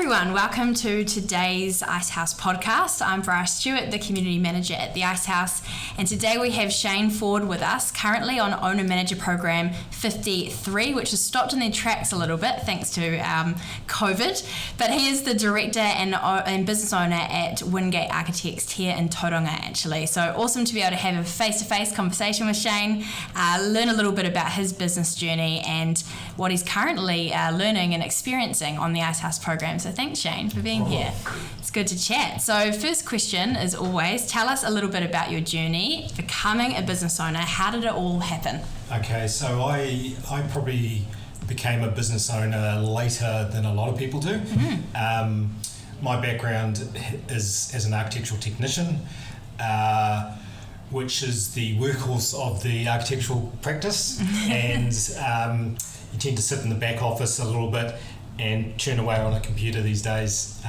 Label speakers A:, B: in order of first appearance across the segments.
A: everyone, welcome to today's Icehouse podcast. I'm Bryar Stewart, the Community Manager at the Icehouse, and today we have Shane Ford with us, currently on Owner Manager Program 53, which has stopped in their tracks a little bit thanks to COVID, but he is the Director and Business Owner at Wingate Architects here in Tauranga actually. So awesome to be able to have a face-to-face conversation with Shane, learn a little bit about his business journey and what he's currently learning and experiencing on the Icehouse program. So thanks, Shane, for being here. It's good to chat. So first question is always, tell us a little bit about your journey becoming a business owner. How did it all happen?
B: Okay, so I probably became a business owner later than a lot of people do. Mm-hmm. My background is as an architectural technician, which is the workhorse of the architectural practice. And you tend to sit in the back office a little bit and churn away on a computer these days,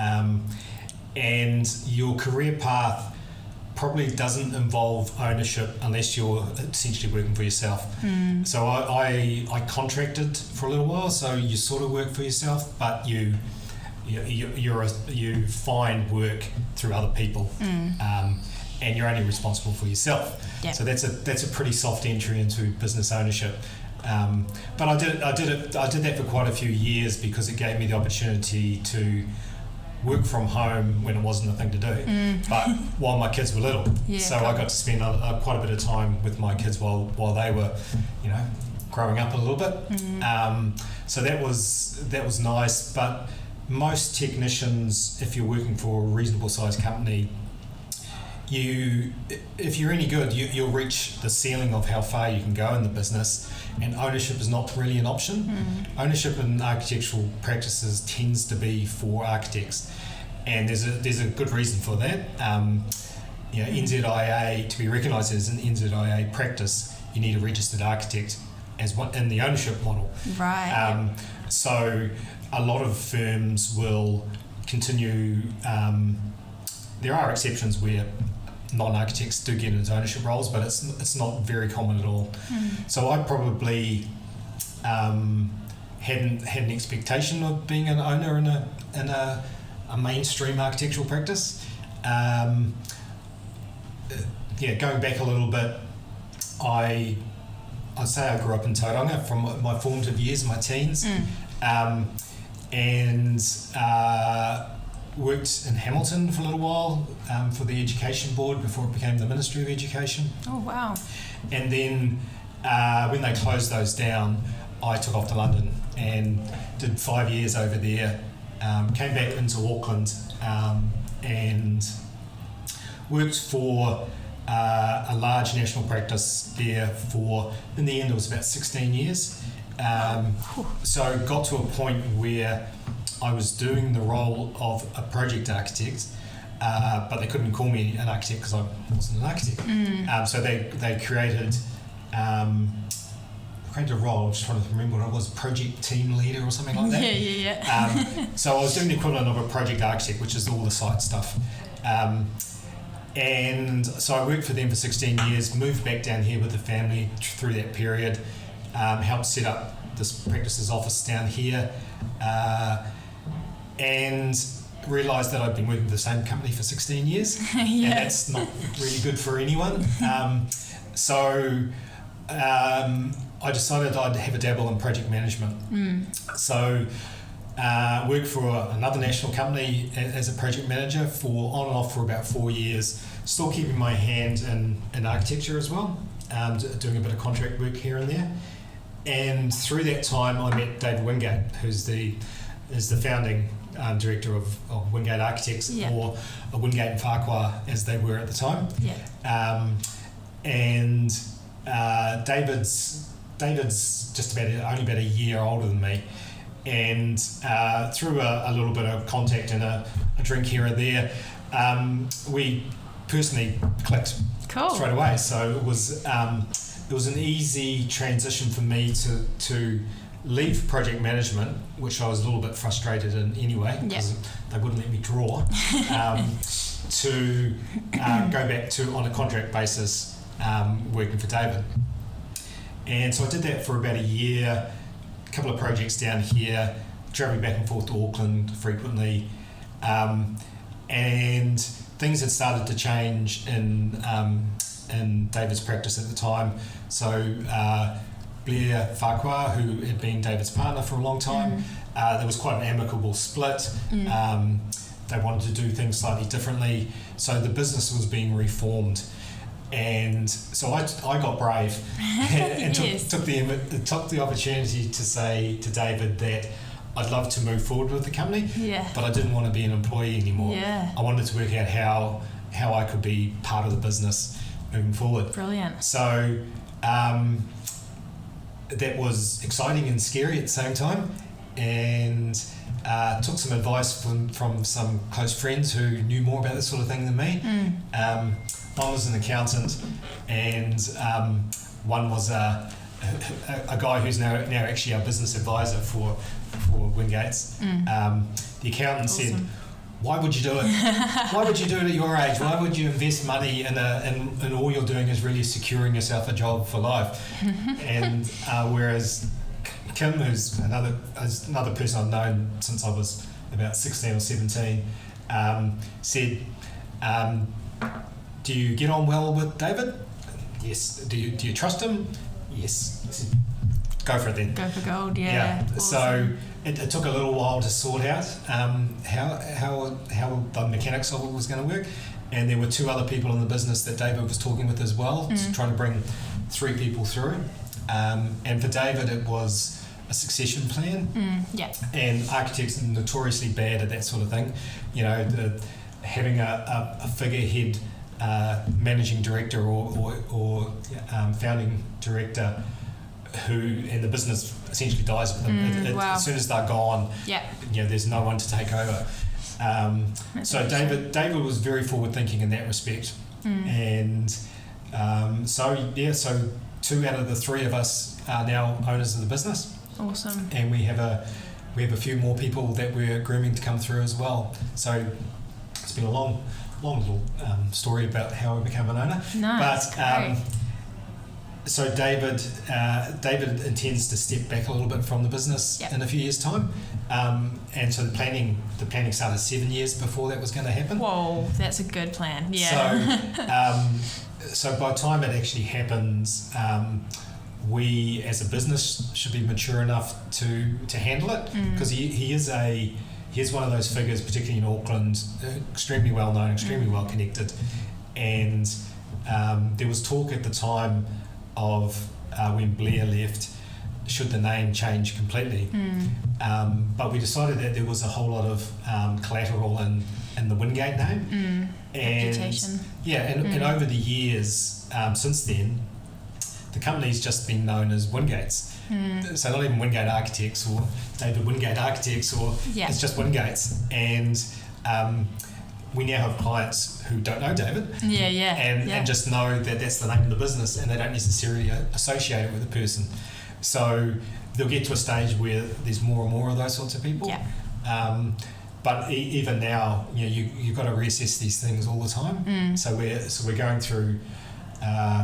B: and your career path probably doesn't involve ownership unless you're essentially working for yourself. So I contracted for a little while, so you sort of work for yourself, but you find work through other people, and you're only responsible for yourself. Yep. So that's a pretty soft entry into business ownership. But I did that for quite a few years because it gave me the opportunity to work from home when it wasn't a thing to do, but while my kids were little. So I got to spend quite a bit of time with my kids while they were, growing up a little bit. So that was nice. But most technicians, if you're working for a reasonable sized company, if you're any good, you'll reach the ceiling of how far you can go in the business, and ownership is not really an option. Ownership in architectural practices tends to be for architects, and there's a good reason for that. NZIA, to be recognised as an NZIA practice, you need a registered architect as one in the ownership model.
A: Right.
B: So a lot of firms will continue. There are exceptions where non-architects do get into ownership roles, but it's not very common at all. So I probably hadn't had an expectation of being an owner in a mainstream architectural practice. Going back a little bit, I'd say I grew up in Tauranga from my formative years, my teens, and worked in Hamilton for a little while for the Education Board before it became the Ministry of Education.
A: Oh, wow.
B: And then when they closed those down, I took off to London and did 5 years over there, came back into Auckland and worked for a large national practice there for, in the end, it was about 16 years. So got to a point where I was doing the role of a project architect, but they couldn't call me an architect because I wasn't an architect. So they created a role. I'm just trying to remember what it was, project team leader or something like that. So I was doing the equivalent of a project architect, which is all the site stuff. And so I worked for them for 16 years, moved back down here with the family through that period, helped set up this practices office down here, and realised that I'd been working for the same company for 16 years, and that's not really good for anyone. So I decided I'd have a dabble in project management. So worked for another national company as a project manager on and off for about 4 years, still keeping my hand in architecture as well, doing a bit of contract work here and there. And through that time, I met David Wingate, who's the founding director of Wingate Architects, or Wingate and Farquhar as they were at the time. And David's just only about a year older than me, and through a little bit of contact and a drink here and there, we personally clicked straight away. So it was an easy transition for me to leave project management, which I was a little bit frustrated in anyway, because they wouldn't let me draw, to go back to, on a contract basis, working for David. And so I did that for about a year, a couple of projects down here, travelling back and forth to Auckland frequently, and things had started to change in David's practice at the time. So Bryar Stewart, who had been David's partner for a long time, there was quite an amicable split. They wanted to do things slightly differently, so the business was being reformed. And so I got brave and took the opportunity to say to David that I'd love to move forward with the company, but I didn't want to be an employee anymore. I wanted to work out how I could be part of the business moving forward.
A: Brilliant.
B: So that was exciting and scary at the same time, and took some advice from some close friends who knew more about this sort of thing than me. One was an accountant, and one was a guy who's now actually our business advisor for Wingate's. The accountant said, "Why would you do it? Why would you do it at your age? Why would you invest money in all you're doing is really securing yourself a job for life?" And whereas Kim, who's another person I've known since I was about 16 or 17, said, "Do you get on well with David?" "Yes." Do you trust him?" "Yes." I said, "Go for it then."
A: Go for gold, yeah. Awesome.
B: So it took a little while to sort out how the mechanics of it was going to work, and there were 2 other people in the business that David was talking with as well, trying to bring 3 people through. And for David, it was a succession plan. And architects are notoriously bad at that sort of thing. You know, having a figurehead managing director or founding director and the business essentially dies with them. As soon as they're gone, there's no one to take over. So David was very forward thinking in that respect. And so 2 out of the 3 of us are now owners of the business.
A: Awesome.
B: And we have a few more people that we're grooming to come through as well. So it's been a long little story about how I became an owner.
A: Nice.
B: But so David intends to step back a little bit from the business in a few years' time, and so the planning started 7 years before that was going to happen.
A: Whoa, that's a good plan. Yeah.
B: So by the time it actually happens, we as a business should be mature enough to handle it, because he is one of those figures, particularly in Auckland, extremely well known, extremely well connected, and there was talk at the time of when Bryar left, should the name change completely, but we decided that there was a whole lot of collateral in the Wingate name, and
A: reputation.
B: And over the years since then, the company's just been known as Wingate's. So not even Wingate Architects or David Wingate Architects, or it's just Wingate's. And we now have clients who don't know David and just know that that's the name of the business, and they don't necessarily associate it with the person. So they'll get to a stage where there's more and more of those sorts of people. But even now, you've got to reassess these things all the time. So we're going through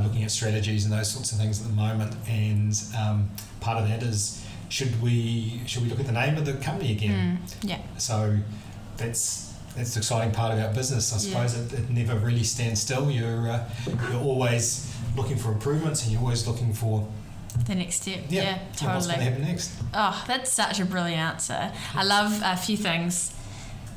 B: looking at strategies and those sorts of things at the moment, and part of that is should we look at the name of the company again? So that's the exciting part of our business, I suppose. It never really stands still. You're always looking for improvements, and you're always looking for
A: the next step.
B: Totally. What's going to happen next?
A: Oh, that's such a brilliant answer. I love a few things.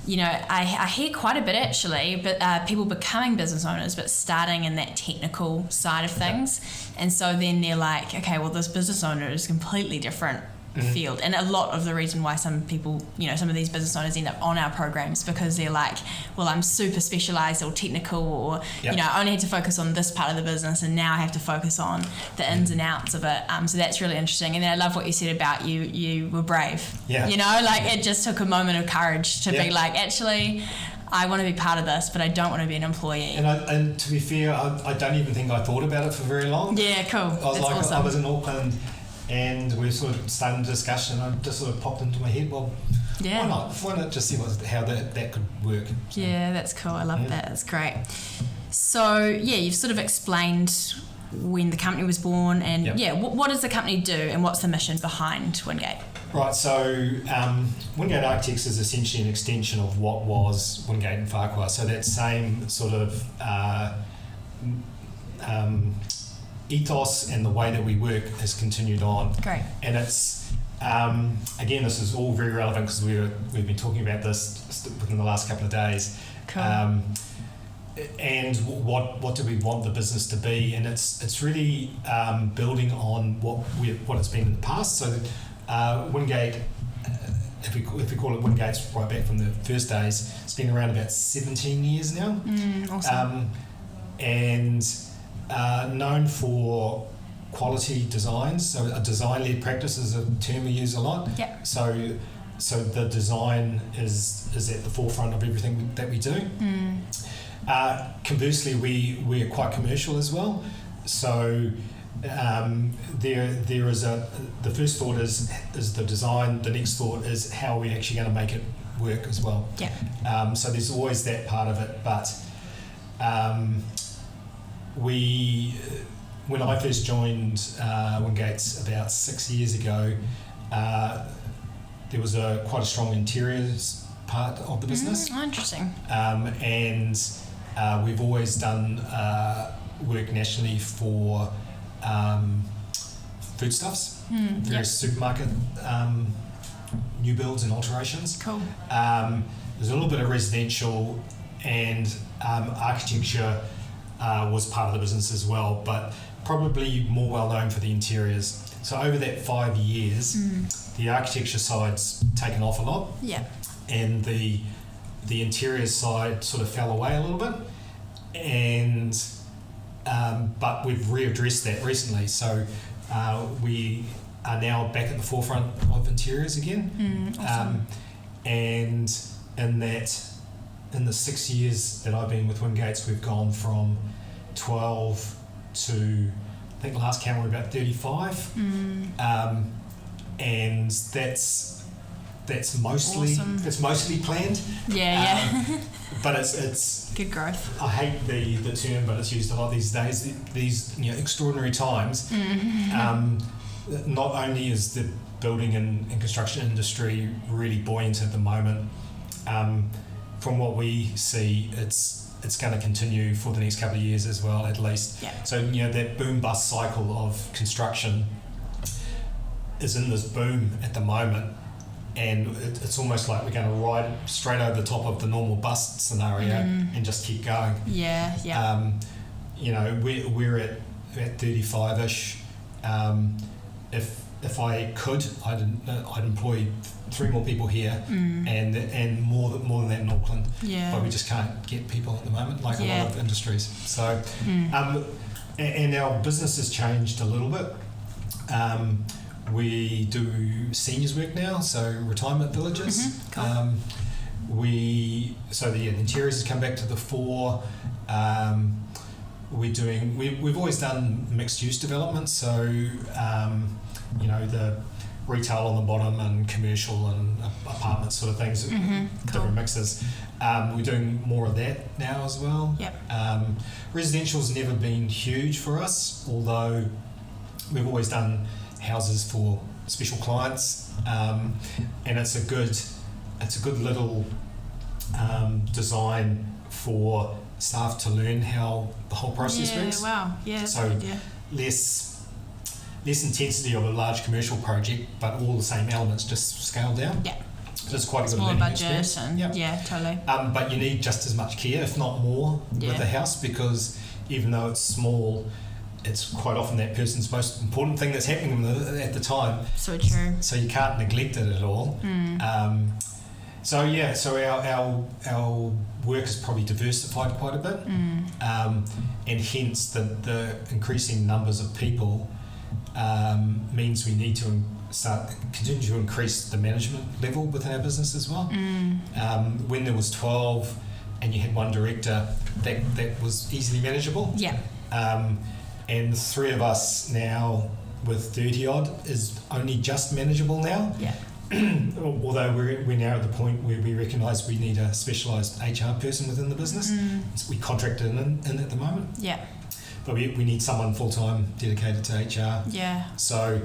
A: I hear quite a bit actually, but people becoming business owners, but starting in that technical side of things. And so then they're like, okay, well, this business owner is completely different field. And a lot of the reason why some people, some of these business owners end up on our programs, because they're like, well, I'm super specialised or technical, or, I only had to focus on this part of the business, and now I have to focus on the ins and outs of it. So that's really interesting. And then I love what you said about you were brave. It just took a moment of courage to be like, actually, I want to be part of this, but I don't want to be an employee.
B: And to be fair, I don't even think I thought about it for very long.
A: Yeah, cool.
B: I was in Auckland, and we sort of started a discussion, and it just sort of popped into my head, well, why not? Why not just see how that could work? So.
A: Yeah, that's cool. I love that. That's great. So, you've sort of explained when the company was born, and what does the company do, and what's the mission behind Wingate?
B: Right, so Wingate Architects is essentially an extension of what was Wingate and Farquhar. So that same sort of ethos and the way that we work has continued on.
A: Great.
B: And it's, again, this is all very relevant because we've been talking about this within the last couple of days.
A: Cool.
B: And what do we want the business to be? And it's really building on what it's been in the past. So Wingate, if we call it Wingate's right back from the first days, it's been around about 17 years now.
A: Awesome.
B: And known for quality designs. So a design-led practice is a term we use a lot.
A: Yeah.
B: So the design is at the forefront of everything that we do. Conversely, we are quite commercial as well. So there is the first thought is the design. The next thought is how are we actually going to make it work as well.
A: Yeah.
B: So there's always that part of it, but when I first joined Wingate's about 6 years ago, there was quite a strong interiors part of the business.
A: Interesting.
B: And we've always done work nationally for foodstuffs, various supermarket new builds and alterations.
A: Cool.
B: There's a little bit of residential, and architecture was part of the business as well, but probably more well known for the interiors. So over that 5 years, the architecture side's taken off a lot.
A: Yeah.
B: And the interior side sort of fell away a little bit, and but we've readdressed that recently. So we are now back at the forefront of interiors again.
A: Awesome.
B: And in the 6 years that I've been with Wingates, we've gone from 12 to, I think last count we're about 35. And that's mostly
A: awesome.
B: It's mostly planned.
A: Yeah.
B: But it's
A: Good growth.
B: I hate the term, but it's used a lot these days. These extraordinary times. Not only is the building and construction industry really buoyant at the moment, from what we see, it's going to continue for the next couple of years as well, at least.
A: Yeah.
B: So that boom bust cycle of construction is in this boom at the moment, and it's almost like we're going to ride straight over the top of the normal bust scenario and just keep going.
A: Yeah.
B: We're at 35ish. If I could, I'd employ 3 more people here, and more than that in Auckland.
A: Yeah.
B: But we just can't get people at the moment, like a lot of industries. So, and our business has changed a little bit. We do seniors work now, so retirement villages.
A: Cool.
B: The interiors has come back to the fore. We've always done mixed use development, so the retail on the bottom and commercial and apartment sort of things, different mixes. We're doing more of that now as well.
A: Yep.
B: Residential's never been huge for us, although we've always done houses for special clients, and it's a good little design for staff to learn how the whole process works.
A: Wow. Yeah, that's
B: So
A: a good idea.
B: less intensity of a large commercial project, but all the same elements just scaled down.
A: Yeah.
B: So it's quite a good
A: Smaller
B: learning
A: budget
B: experience.
A: and yeah, totally.
B: But you need just as much care, if not more, with the house, because even though it's small, it's quite often that person's most important thing that's happening at the time.
A: So true.
B: So you can't neglect it at all. So our work has probably diversified quite a bit, and hence the increasing numbers of people means we need to continue to increase the management level within our business as well. When there was 12 and you had one director, that was easily manageable.
A: Yeah.
B: And the 3 of us now with 30 odd is only just manageable now.
A: Yeah.
B: Although we're now at the point where we recognise we need a specialised HR person within the business. So we contracted in at the moment.
A: Yeah.
B: But we need someone full-time dedicated to HR.
A: Yeah.
B: So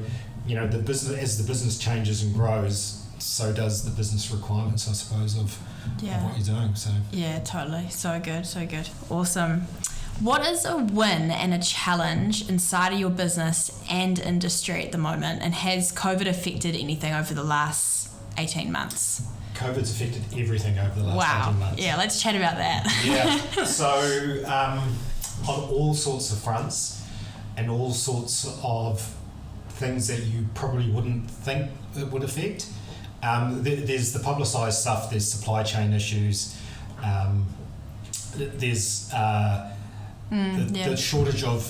B: the business, as the business changes and grows, so does the business requirements, I suppose, of what you're doing. So
A: yeah, totally. So good. Awesome. What is a win and a challenge inside of your business and industry at the moment? And has COVID affected anything over the last 18 months?
B: COVID's affected everything over the last 18 months.
A: Yeah, let's chat about that.
B: Yeah. So on all sorts of fronts and all sorts of things that you probably wouldn't think it would affect. There's the publicised stuff, there's supply chain issues, there's the shortage of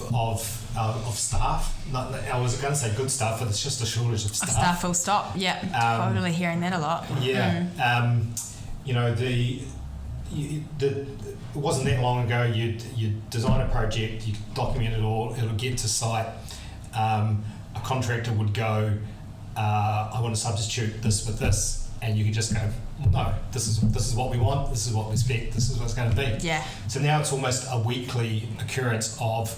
B: staff. I was going to say good staff, but it's just a shortage of staff.
A: Staff full stop, yeah. Totally hearing that a lot.
B: Yeah. It wasn't that long ago, you'd design a project, you document it all, it'll get to site, a contractor would go, I want to substitute this with this, and you can just go, no, this is what we want, this is what we expect, this is what it's going to be.
A: Yeah.
B: So now it's almost a weekly occurrence of,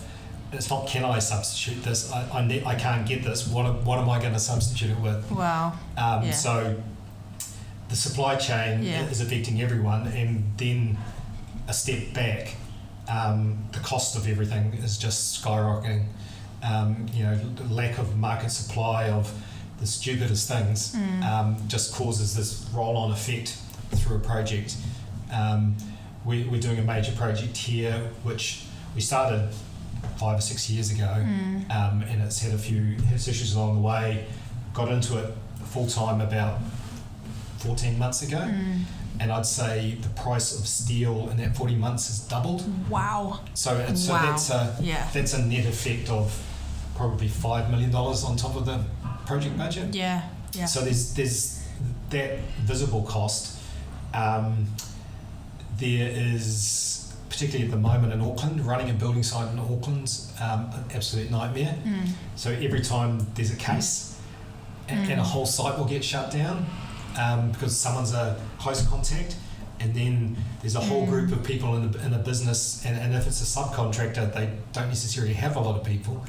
B: it's not can I substitute this, I can't get this, what am I going to substitute it with?
A: Wow.
B: So the supply chain is affecting everyone, and then a step back, the cost of everything is just skyrocketing. The lack of market supply of the stupidest things just causes this roll-on effect through a project. We're doing a major project here, which we started 5 or 6 years ago, and it's had its issues along the way. Got into it full-time about 14 months ago, and I'd say the price of steel in that 40 months has doubled.
A: Wow.
B: So that's a net effect of probably $5 million on top of the project budget.
A: Yeah.
B: So there's that visible cost. There is, particularly at the moment in Auckland, running a building site in Auckland's an absolute nightmare. So every time there's a case, and a whole site will get shut down because someone's a close contact, and then there's a whole group of people in a business, and if it's a subcontractor, they don't necessarily have a lot of people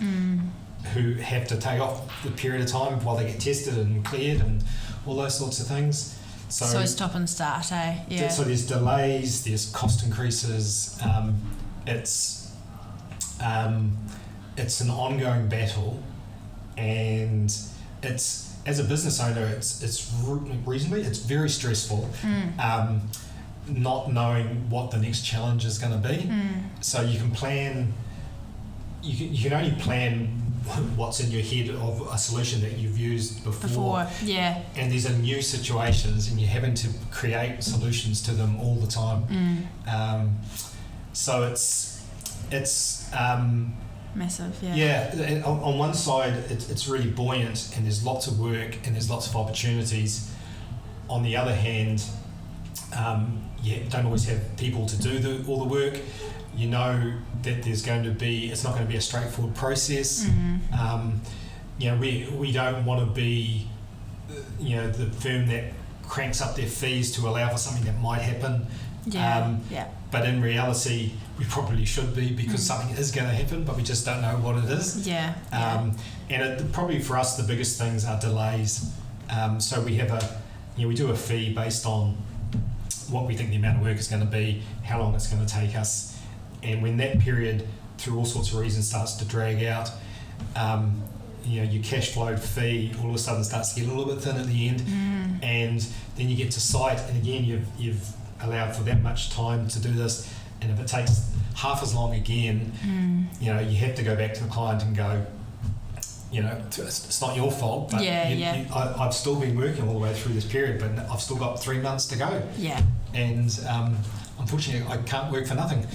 B: who have to take off the period of time while they get tested and cleared and all those sorts of things. So
A: stop and start, eh? Yeah.
B: So there's delays, there's cost increases. It's an ongoing battle, and it's, as a business owner, it's very stressful. Not knowing what the next challenge is going to be. So you can plan. You can only plan what's in your head of a solution that you've used before.
A: Yeah.
B: And these are new situations, and you're having to create solutions to them all the time. So it's
A: massive.
B: Yeah. On one side, it's really buoyant, and there's lots of work and there's lots of opportunities. On the other hand, you don't always have people to do all the work. You know that it's not going to be a straightforward process. We don't want to be, the firm that cranks up their fees to allow for something that might happen. But in reality, we probably should be, because something is going to happen, but we just don't know what it is. And probably for us, the biggest things are delays. So we have we do a fee based on what we think the amount of work is going to be, how long it's going to take us. And when that period, through all sorts of reasons, starts to drag out, your cash flow fee all of a sudden starts to get a little bit thin at the end. And then you get to site, and again, you've allowed for that much time to do this. And if it takes half as long again, you have to go back to the client and go, it's not your fault, but I've still been working all the way through this period, but I've still got 3 months to go. And unfortunately, I can't work for nothing.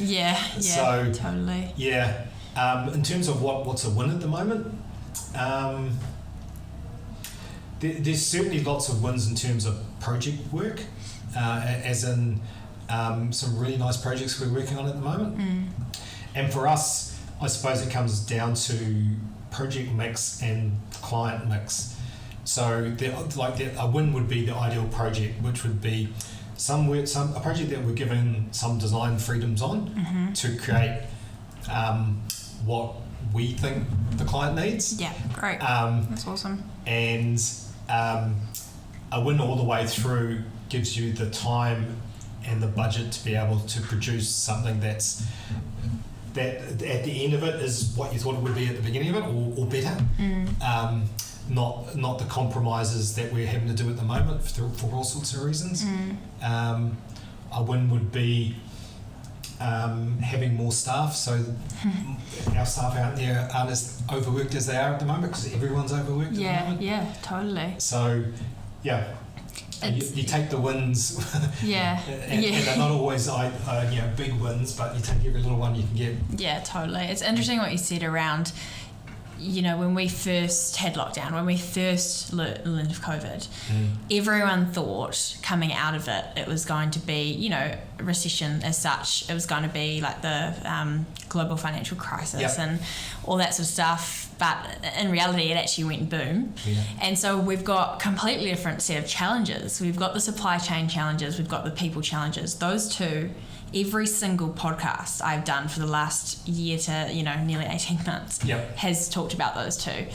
B: So,
A: totally.
B: In terms of what's a win at the moment, there's certainly lots of wins in terms of project work, as in some really nice projects we're working on at the moment. And for us, I suppose it comes down to project mix and client mix. So a win would be the ideal project, which would be a project that we're given some design freedoms on to create what we think the client needs.
A: Yeah, great. That's awesome.
B: And a win all the way through gives you the time and the budget to be able to produce something that at the end of it is what you thought it would be at the beginning of it, or better. Not the compromises that we're having to do at the moment for all sorts of reasons. A win would be having more staff, so our staff out there aren't as overworked as they are at the moment, because everyone's overworked at the moment.
A: Yeah, totally.
B: So, yeah. You take the wins, and they're not always big wins, but you take every little one you can get.
A: Yeah, totally. It's interesting what you said around, when we first had lockdown, when we first learned of COVID, everyone thought coming out of it was going to be, a recession as such. It was going to be like the global financial crisis and all that sort of stuff. But in reality, it actually went boom. Yeah. And so we've got completely different set of challenges. We've got the supply chain challenges. We've got the people challenges. Those two, every single podcast I've done for the last year to, nearly 18 months has talked about those two.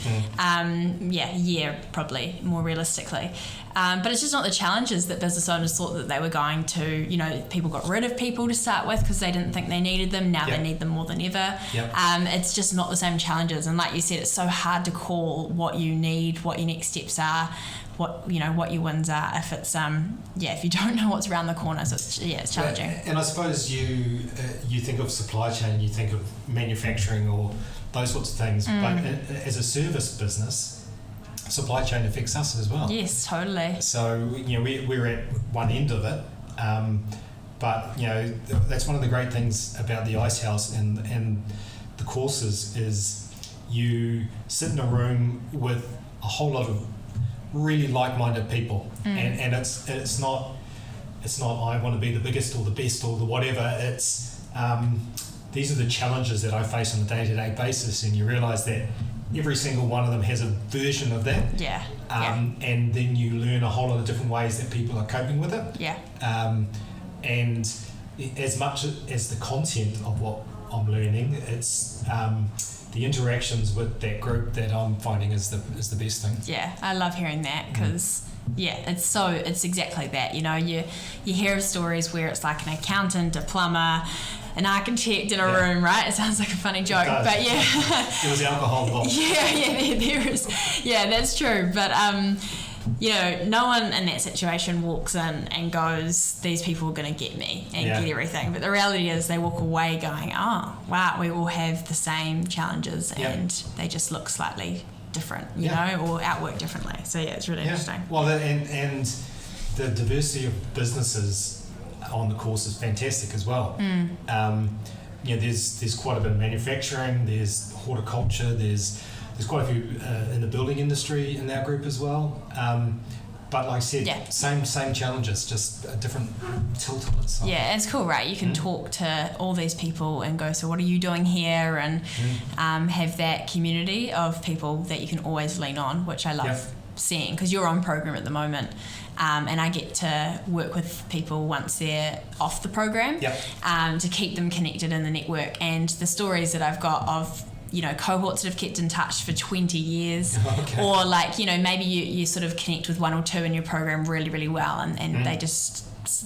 A: Year probably, more realistically. But it's just not the challenges that business owners thought that they were going to. People got rid of people to start with because they didn't think they needed them. Now they need them more than ever. It's just not the same challenges. And like you said, it's so hard to call what you need, what your next steps are, what your wins are if it's if you don't know what's around the corner. So it's challenging.
B: And I suppose you think of supply chain, you think of manufacturing or those sorts of things, but as a service business, supply chain affects us as well.
A: Yes, totally.
B: So we're at one end of it, but that's one of the great things about the Icehouse and the courses is you sit in a room with a whole lot of really like-minded people, and it's not I want to be the biggest or the best or the whatever. It's these are the challenges that I face on a day-to-day basis, and you realise that every single one of them has a version of that. And then you learn a whole lot of different ways that people are coping with it. And as much as the content of what I'm learning, it's the interactions with that group that I'm finding is the best thing. Yeah,
A: I love hearing that because it's exactly that. You hear of stories where it's like an accountant, a plumber, an architect in a room, right? It sounds like a funny joke, but
B: there was alcohol involved.
A: There is. Yeah, that's true. But no one in that situation walks in and goes, these people are going to get me and get everything. But the reality is they walk away going, oh, wow, we all have the same challenges and they just look slightly different, or outwork differently. So, it's really interesting.
B: Well, and the diversity of businesses on the course is fantastic as well. There's quite a bit of manufacturing, there's horticulture, there's quite a few in the building industry in our group as well. But like I said, same challenges, just a different tilt on it. So.
A: Yeah, it's cool, right? You can talk to all these people and go, so what are you doing here? And have that community of people that you can always lean on, which I love seeing, because you're on program at the moment. And I get to work with people once they're off the program to keep them connected in the network. And the stories that I've got of cohorts that have kept in touch for 20 years or maybe you sort of connect with one or two in your program really, really well and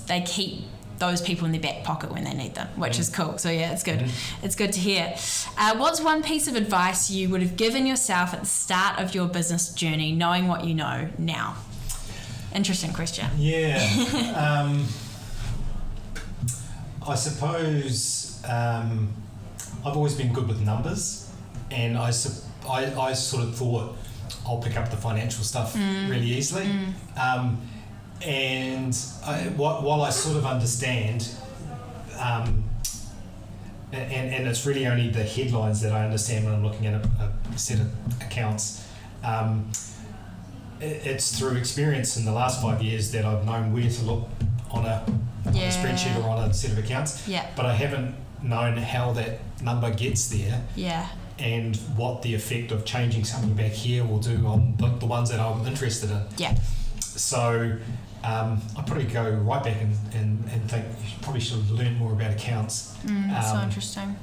A: they keep those people in their back pocket when they need them, which is cool. So it's good. It's good to hear. What's one piece of advice you would have given yourself at the start of your business journey, knowing what you know now? Interesting question.
B: I suppose I've always been good with numbers, and I sort of thought I'll pick up the financial stuff really easily. And while I sort of understand, and it's really only the headlines that I understand when I'm looking at a set of accounts. It's through experience in the last 5 years that I've known where to look on a spreadsheet or on a set of accounts. But I haven't known how that number gets there. And what the effect of changing something back here will do on the ones that I'm interested in. So I probably go right back and think you probably should have learned more about accounts.
A: So interesting.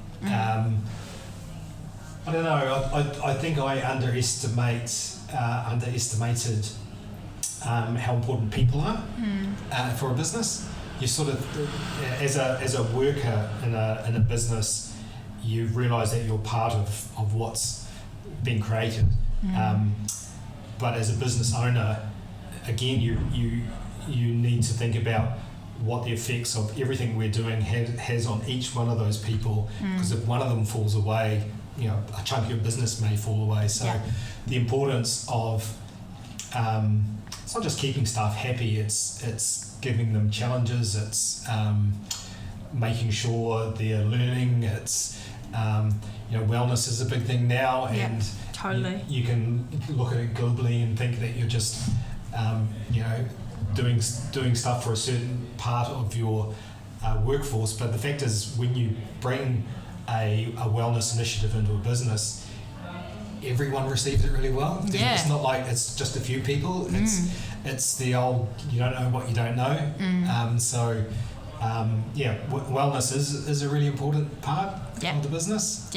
B: I don't know. I think I underestimated how important people are for a business. You sort of, as a worker in a business, you realise that you're part of what's being created. But as a business owner, again, you need to think about what the effects of everything we're doing has on each one of those people, because if one of them falls away, a chunk of your business may fall away. So the importance of it's not just keeping staff happy, it's giving them challenges, it's making sure they're learning, it's wellness is a big thing now, and
A: totally.
B: You can look at it globally and think that you're just doing stuff for a certain part of your workforce, but the fact is, when you bring a wellness initiative into a business, everyone receives it really well. It's not like it's just a few people. It's the old, you don't know what you don't know. Wellness is a really important part of the business.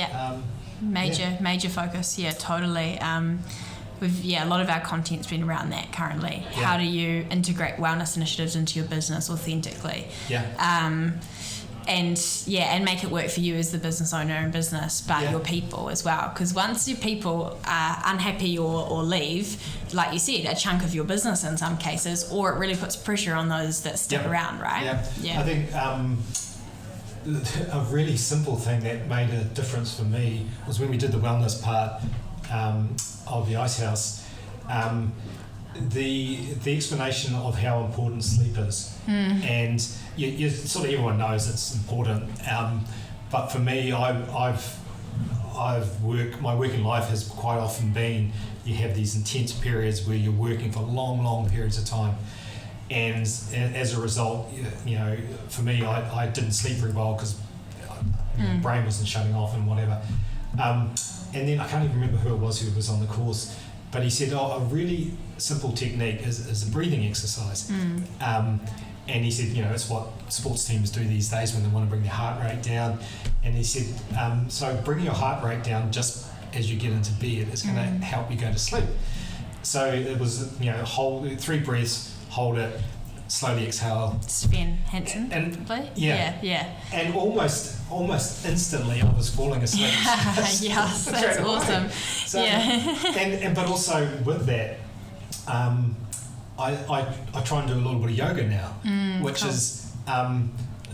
A: Major focus. Totally. A lot of our content's been around that currently. How do you integrate wellness initiatives into your business authentically? And make it work for you as the business owner and business, but your people as well. Because once your people are unhappy or leave, like you said, a chunk of your business in some cases, or it really puts pressure on those that stick around, right?
B: I think a really simple thing that made a difference for me was when we did the wellness part of the Icehouse. The explanation of how important sleep is, and you sort of everyone knows it's important. But for me, my working life has quite often been, you have these intense periods where you're working for long periods of time, and as a result, for me, I didn't sleep very well because my brain wasn't shutting off and whatever. And then I can't even remember who it was on the course, but he said, a really simple technique is a breathing exercise. And he said, it's what sports teams do these days when they want to bring their heart rate down. And he said, so bringing your heart rate down just as you get into bed is going to help you go to sleep. So it was, hold 3 breaths, hold it, slowly exhale.
A: Sven Hansen, probably.
B: Yeah. And almost instantly I was falling asleep.
A: Yes, that's awesome.
B: So, but also with that, I try and do a little bit of yoga now, which is not,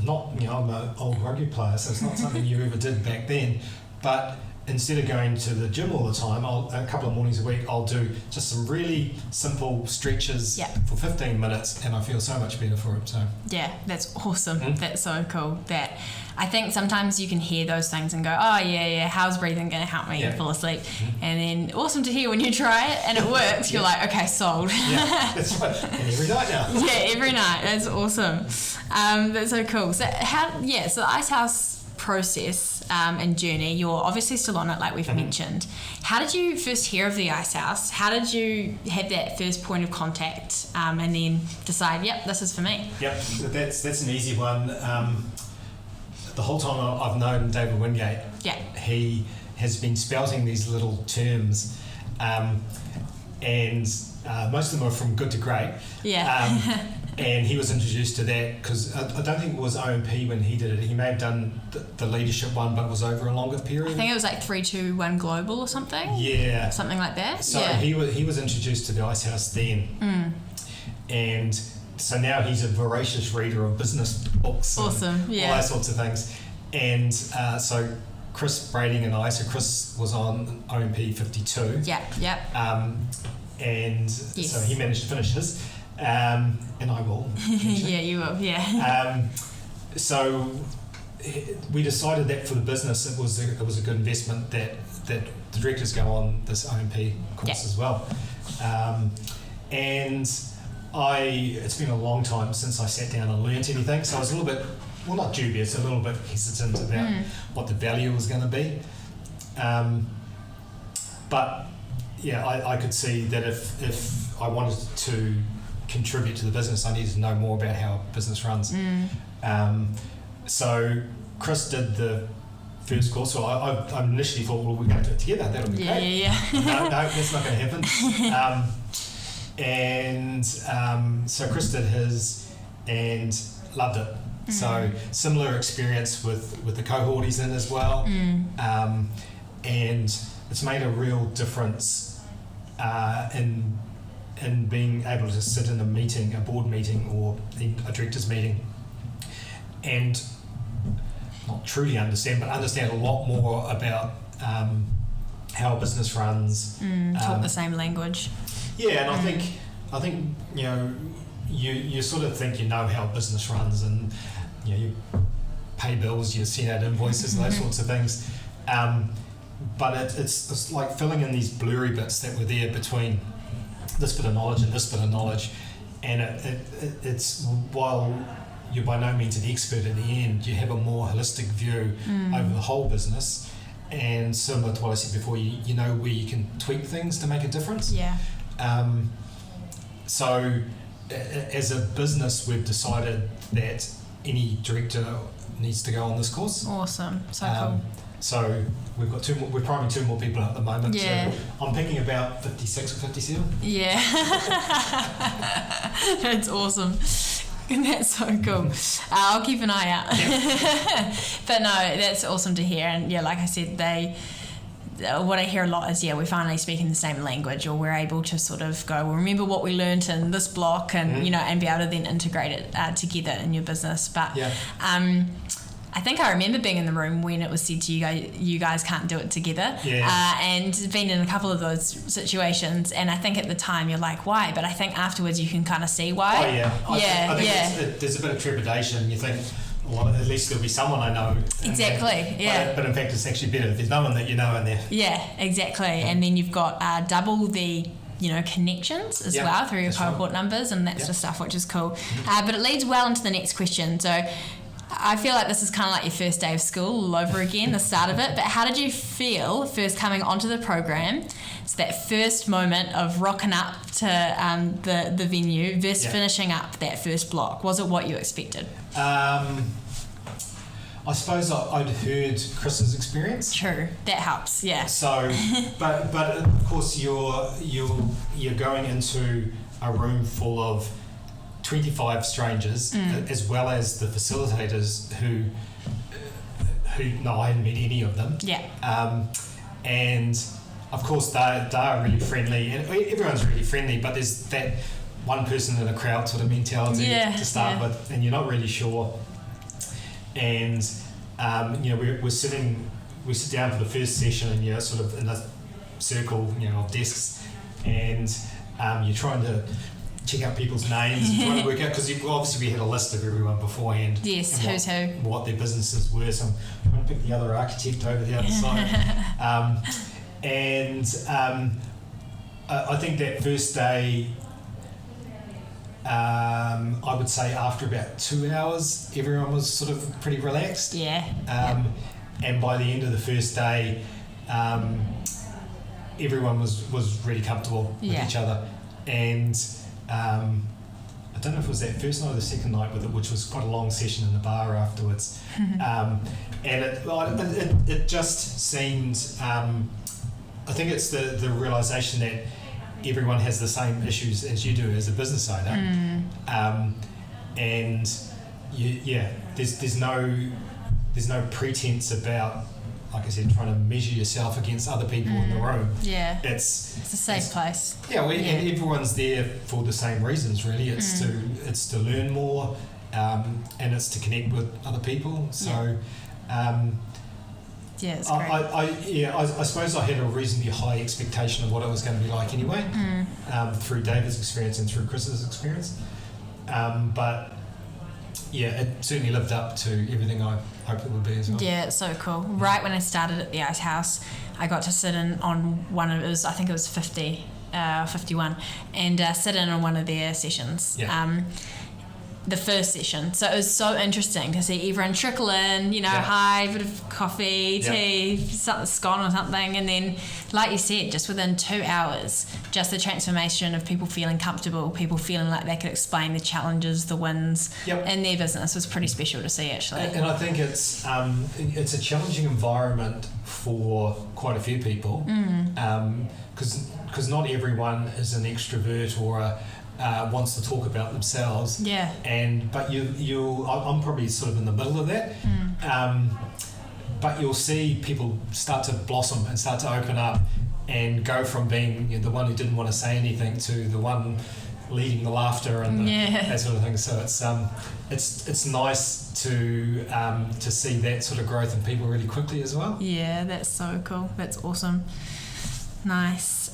B: I'm an old rugby player, so it's not something you ever did back then, but instead of going to the gym all the time, a couple of mornings a week, I'll do just some really simple stretches for 15 minutes, and I feel so much better for it. So
A: that's awesome. That's so cool. That I think sometimes you can hear those things and go, how's breathing going to help me fall asleep? And then awesome to hear when you try it and it works. You're like, okay, sold.
B: That's right. And every night now.
A: Every night. That's awesome. That's so cool. So so the Icehouse process and journey, you're obviously still on it, like we've mentioned. How did you first hear of the Icehouse? How did you have that first point of contact and then decide, this is for me?
B: That's an easy one. The whole time I've known David Wingate, he has been spouting these little terms, and most of them are from good to great. And he was introduced to that because I don't think it was OMP when he did it. He may have done the leadership one, but it was over a longer period. I
A: think it was like 3, 2, 1 global or something. Something like that.
B: So he was introduced to the Icehouse then, and so now he's a voracious reader of business books.
A: Awesome.
B: All those sorts of things. And so Chris Brading and I, so Chris was on OMP 52. And so he managed to finish his. And I will.
A: You will.
B: So we decided that for the business it was a good investment that the directors go on this OMP course as well. And it's been a long time since I sat down and learnt anything, so I was a little bit, well, not dubious, a little bit hesitant about what the value was going to be. But I could see that if I wanted to contribute to the business, I needed to know more about how business runs. So Chris did the first course. So I initially thought, well, we're going to do it together. That'll be great.
A: Yeah.
B: No, that's not going to happen. So Chris did his and loved it. So similar experience with the cohort he's in as well. And it's made a real difference in being able to sit in a board meeting or a director's meeting and not truly understand, but understand a lot more about how a business runs.
A: Talk the same language.
B: Yeah, and I think you sort of think you know how a business runs, and you pay bills, you send out invoices, those sorts of things. But it's like filling in these blurry bits that were there between this bit of knowledge and this bit of knowledge, and it's while you're by no means an expert at the end, you have a more holistic view over the whole business, and similar to what I said before, you know where you can tweak things to make a difference.
A: Yeah.
B: So as a business, we've decided that any director needs to go on this course.
A: Awesome. So cool.
B: So we've got we're priming 2 more people at the moment.
A: Yeah.
B: So I'm picking about 56 or 57.
A: Yeah. That's awesome. That's so cool. I'll keep an eye out. Yeah. But no, that's awesome to hear. And yeah, like I said, what I hear a lot is, we're finally speaking the same language, or we're able to sort of go, well, remember what we learned in this block, and and be able to then integrate it together in your business. But I think I remember being in the room when it was said to you guys can't do it together.
B: Yeah.
A: And been in a couple of those situations, and I think at the time you're like, why? But I think afterwards you can kind of see why.
B: Oh yeah. I think there's a bit of trepidation. You think, well, at least there'll be someone I know.
A: Exactly, yeah.
B: But in fact, it's actually better if there's no one that you know in there.
A: Yeah, exactly. And then you've got double the connections as well through your cohort numbers and that sort of stuff, which is cool. But it leads well into the next question. So I feel like this is kind of like your first day of school all over again, the start of it. But how did you feel first coming onto the program? So that first moment of rocking up to the venue versus finishing up that first block. Was it what you expected?
B: I suppose I'd heard Chris's experience.
A: True, that helps. Yeah.
B: So, but of course you're going into a room full of 25 strangers, as well as the facilitators who no, I hadn't met any of them.
A: Yeah.
B: And of course they are really friendly, and everyone's really friendly, but there's that one person in a crowd sort of mentality to start with, and you're not really sure. And we sit down for the first session, and you're sort of in a circle, of desks, and you're trying to check out people's names and trying to work out, because obviously we had a list of everyone beforehand.
A: Yes,
B: and
A: who's who.
B: What their businesses were. So I'm trying to pick the other architect over the other side. I think that first day, I would say after about 2 hours, everyone was sort of pretty relaxed.
A: Yeah.
B: And by the end of the first day, everyone was really comfortable with each other. And I don't know if it was that first night or the second night with it, which was quite a long session in the bar afterwards. And it just seemed, I think it's the realisation that everyone has the same issues as you do as a business owner. And there's no pretense about, like I said, trying to measure yourself against other people in the room. Yeah. It's
A: a safe place.
B: Yeah, and everyone's there for the same reasons, really. It's to learn more, and it's to connect with other people. So
A: it's great.
B: I suppose I had a reasonably high expectation of what it was going to be like anyway, through David's experience and through Chris's experience. But it certainly lived up to everything I hoped it would be as well.
A: Yeah, it's so cool. Right when I started at the Icehouse, I got to sit in on one of I think it was 50, 51, and sit in on one of their sessions. Yeah. the first session. So it was so interesting to see everyone trickle in, hi, bit of coffee, tea, something, scone or something. And then, like you said, just within 2 hours, just the transformation of people feeling comfortable, people feeling like they could explain the challenges, the wins in their business was pretty special to see, actually.
B: And I think it's a challenging environment for quite a few people, because not everyone is an extrovert or wants to talk about themselves.
A: Yeah.
B: But I'm probably sort of in the middle of that. But you'll see people start to blossom and start to open up and go from being the one who didn't want to say anything to the one leading the laughter and that sort of thing. So it's nice to see that sort of growth in people really quickly as well.
A: Yeah, that's so cool. That's awesome. Nice.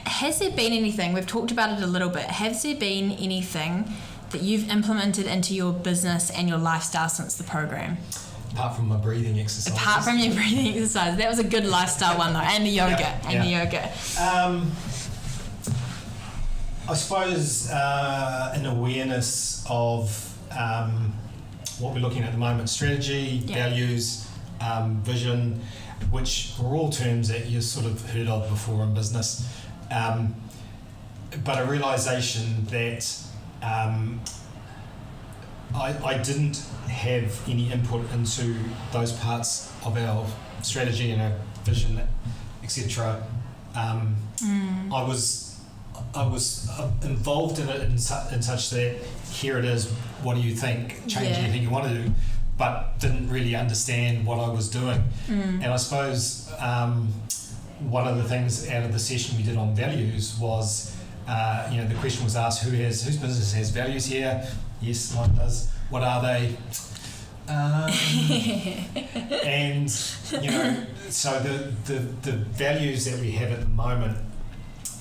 A: Has there been anything, we've talked about it a little bit, has there been anything that you've implemented into your business and your lifestyle since the program?
B: Apart from my breathing exercises.
A: Apart from your breathing exercise. That was a good lifestyle one though, and the yoga. The yoga.
B: I suppose an awareness of what we're looking at the moment, strategy, values, vision, which are all terms that you've sort of heard of before in business. But a realisation that I didn't have any input into those parts of our strategy and our vision, etc. I was involved in it in such that here it is, what do you think, change anything you want to do, but didn't really understand what I was doing. And I suppose one of the things out of the session we did on values was, the question was asked, whose business has values here? Yes, mine does. What are they? And so the values that we have at the moment,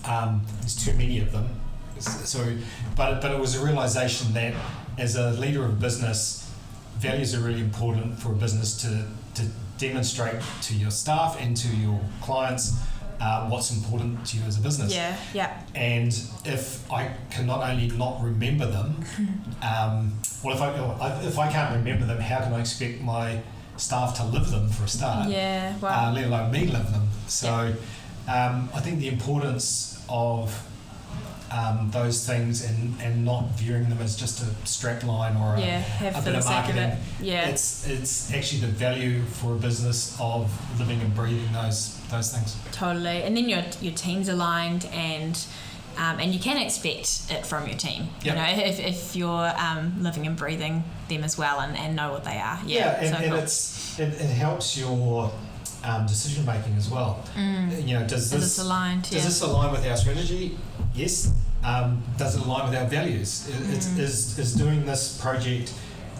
B: there's too many of them. So, but it was a realization that as a leader of business, values are really important for a business to demonstrate to your staff and to your clients what's important to you as a business. And if I can not only not remember them, if I can't remember them, how can I expect my staff to live them for a start? Let alone me live them. So I think the importance of those things and not viewing them as just a strap line or a bit of marketing. It's actually the value for a business of living and breathing those things.
A: Totally. And then your team's aligned and you can expect it from your team. If you're living and breathing them as well and know what they are. It
B: helps your decision making as well. Does this align? Does this align with our strategy? Yes. Does it align with our values? Is doing this project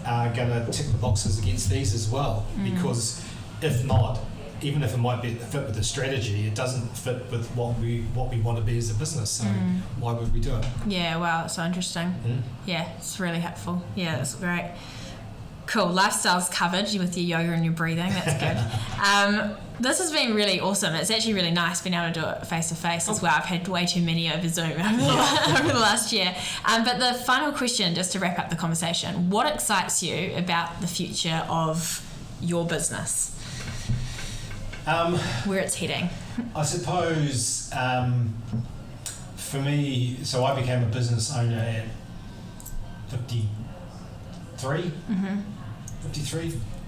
B: going to tick the boxes against these as well? Because if not, even if it might fit with the strategy, it doesn't fit with what we want to be as a business. So why would we do it?
A: Yeah. Wow. It's so interesting. Yeah. It's really helpful. Yeah. That's great. Cool. Lifestyle's covered with your yoga and your breathing. That's good. This has been really awesome. It's actually really nice being able to do it face to face as well. I've had way too many over Zoom over the last year. But the final question, just to wrap up the conversation, what excites you about the future of your business? Where it's heading?
B: I suppose for me, so I became a business owner at 53,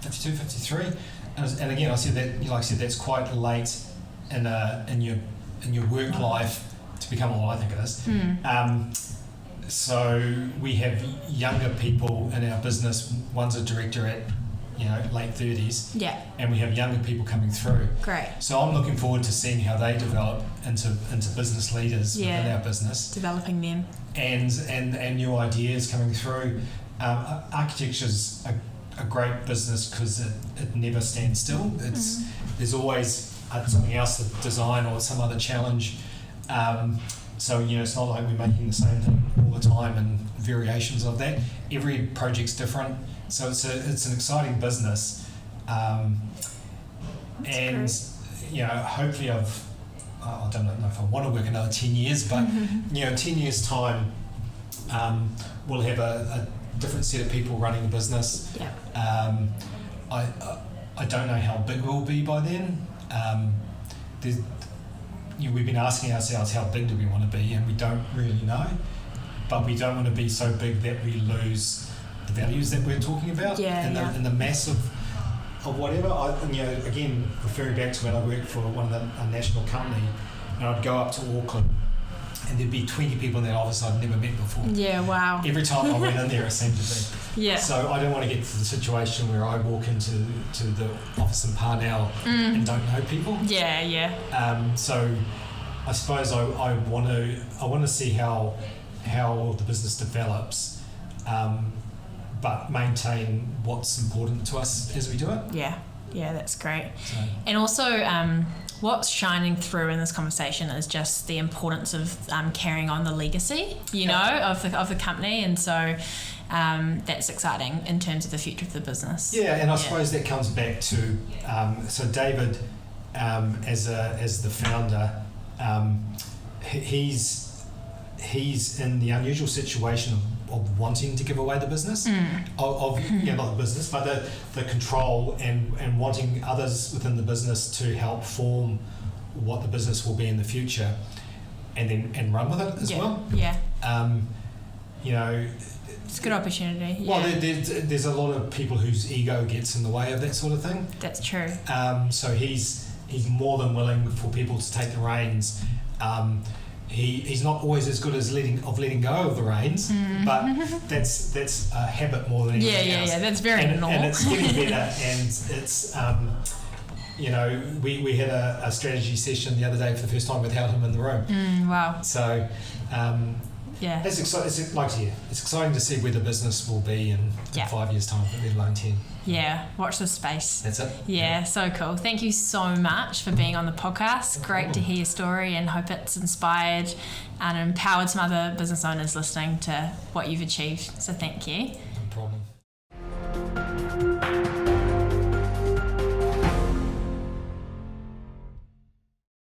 B: 53. And again, I said that, like I said, that's quite late in your work life to become what I think it is. So we have younger people in our business. One's a director at late 30s. And we have younger people coming through.
A: Great.
B: So I'm looking forward to seeing how they develop into business leaders within our business.
A: Developing them.
B: And new ideas coming through. Architecture's a great business because it never stands still. There's always something else to design or some other challenge. So it's not like we're making the same thing all the time and variations of that. Every project's different. So it's an exciting business. And hopefully I don't know if I want to work another 10 years, but 10 years time, we'll have a different set of people running the business.
A: Yeah.
B: I don't know how big we'll be by then. We've been asking ourselves how big do we want to be, and we don't really know. But we don't want to be so big that we lose the values that we're talking about and the mass of whatever. Again, referring back to when I worked for a national company, and I'd go up to Auckland, and there'd be 20 people in that office I'd never met before.
A: Yeah, wow.
B: Every time I went in there, it seemed to be.
A: Yeah.
B: So I don't want to get to the situation where I walk into the office in Parnell and don't know people.
A: Yeah, yeah.
B: So I suppose I want to see how the business develops, but maintain what's important to us as we do it.
A: Yeah, that's great.
B: So.
A: And also, what's shining through in this conversation is just the importance of carrying on the legacy, of the company, and so that's exciting in terms of the future of the business.
B: Yeah, and I suppose that comes back to so David, as the founder, he's in the unusual situation of wanting to give away the business, not the business, but the control and wanting others within the business to help form what the business will be in the future, and run with it as well.
A: Yeah.
B: It's
A: a good opportunity. Yeah.
B: Well, there's a lot of people whose ego gets in the way of that sort of thing.
A: That's true.
B: So he's more than willing for people to take the reins. He's not always as good as letting go of the reins, but that's a habit more than anything else. Yeah,
A: that's very normal.
B: And it's getting better, and it's we had a strategy session the other day for the first time without him in the room.
A: Wow.
B: So it's exciting. It's exciting to see where the business will be in 5 years' time, let alone 10.
A: Yeah, watch the space.
B: That's it.
A: Yeah, so cool. Thank you so much for being on the podcast. Great to hear your story, and hope it's inspired and empowered some other business owners listening to what you've achieved. So thank you.